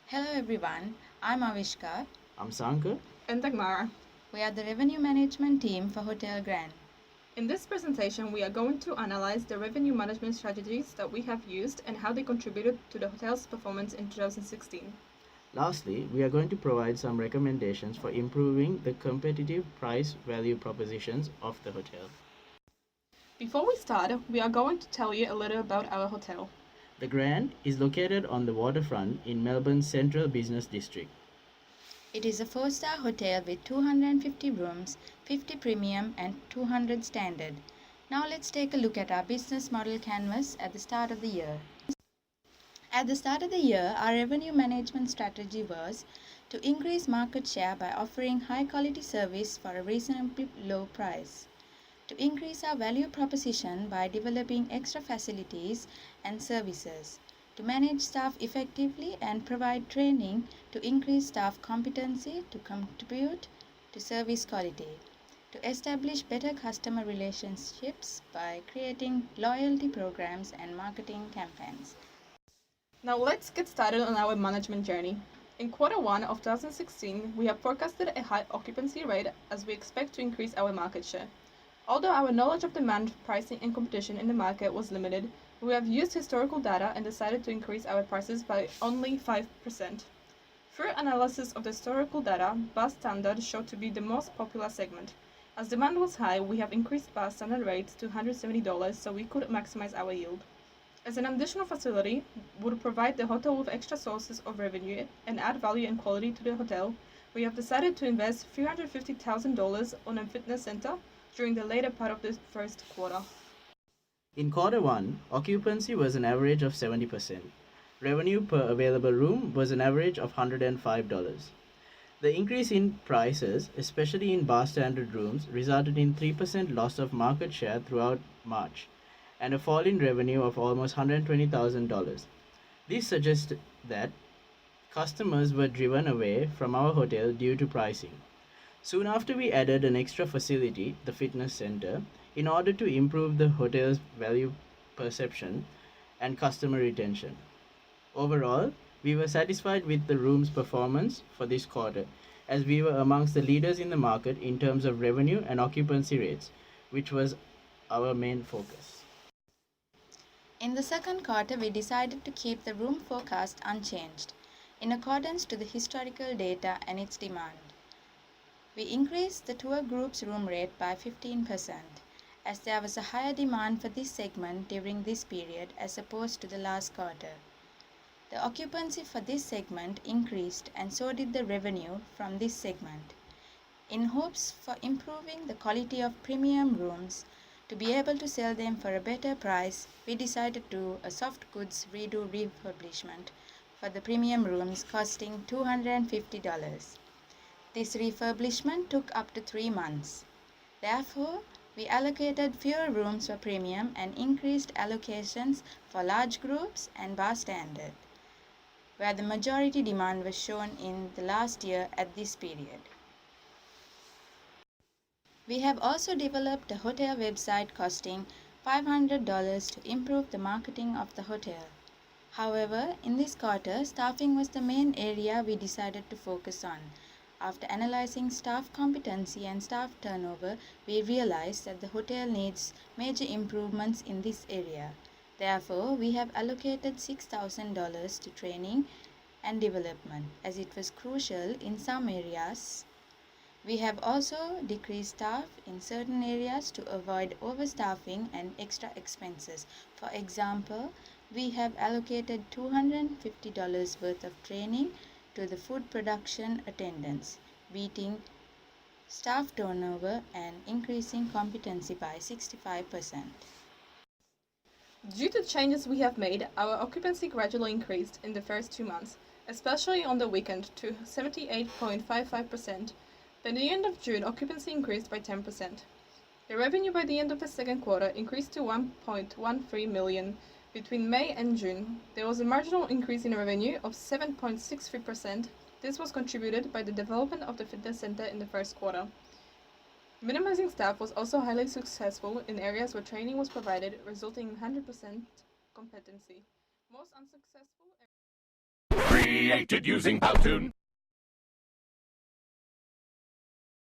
Hello everyone, I'm Avishka. I'm Sankar. And Dagmara. We are the revenue management team for Hotel Grand. In this presentation, we are going to analyze the revenue management strategies that we have used and how they contributed to the hotel's performance in 2016. Lastly, we are going to provide some recommendations for improving the competitive price value propositions of the hotel. Before we start, we are going to tell you a little about our hotel. The Grand is located on the waterfront in Melbourne's central business district. It is a 4-star hotel with 250 rooms, 50 premium and 200 standard. Now let's take a look at our business model canvas at the start of the year. At the start of the year, our revenue management strategy was to increase market share by offering high quality service for a reasonably low price, to increase our value proposition by developing extra facilities and services, to manage staff effectively and provide training to increase staff competency to contribute to service quality, to establish better customer relationships by creating loyalty programs and marketing campaigns. Now let's get started on our management journey. In quarter 1 of 2016, we have forecasted a high occupancy rate as we expect to increase our market share. Although our knowledge of demand, pricing and competition in the market was limited, we have used historical data and decided to increase our prices by only 5%. Through analysis of the historical data, bar standard showed to be the most popular segment. As demand was high, we have increased bar standard rates to $170 so we could maximize our yield. As an additional facility would provide the hotel with extra sources of revenue and add value and quality to the hotel, we have decided to invest $350,000 on a fitness center during the later part of the first quarter. In quarter 1, occupancy was an average of 70%. Revenue per available room was an average of $105. The increase in prices, especially in bar standard rooms, resulted in 3% loss of market share throughout March and a fall in revenue of almost $120,000. This suggests that customers were driven away from our hotel due to pricing. Soon after, we added an extra facility, the fitness center, in order to improve the hotel's value perception and customer retention. Overall, we were satisfied with the room's performance for this quarter, as we were amongst the leaders in the market in terms of revenue and occupancy rates, which was our main focus. In the second quarter, we decided to keep the room forecast unchanged, in accordance to the historical data and its demand. We increased the tour group's room rate by 15%, as there was a higher demand for this segment during this period as opposed to the last quarter. The occupancy for this segment increased and so did the revenue from this segment. In hopes for improving the quality of premium rooms, to be able to sell them for a better price, we decided to do a soft goods redo refurbishment for the premium rooms costing $250. This refurbishment took up to 3 months. Therefore, we allocated fewer rooms for premium and increased allocations for large groups and bar standard, where the majority demand was shown in the last year at this period. We have also developed a hotel website costing $500 to improve the marketing of the hotel. However, in this quarter, staffing was the main area we decided to focus on. After analyzing staff competency and staff turnover, we realized that the hotel needs major improvements in this area. Therefore, we have allocated $6,000 to training and development, as it was crucial in some areas. We have also decreased staff in certain areas to avoid overstaffing and extra expenses. For example, we have allocated $250 worth of training to the food production attendants, beating staff turnover and increasing competency by 65%. Due to changes we have made, our occupancy gradually increased in the first 2 months, especially on the weekend to 78.55%. By the end of June, occupancy increased by 10%. The revenue by the end of the second quarter increased to $1.13 million. Between May and June, there was a marginal increase in revenue of 7.63%. This was contributed by the development of the fitness center in the first quarter. Minimizing staff was also highly successful in areas where training was provided, resulting in 100% competency. Most unsuccessful Created using Powtoon.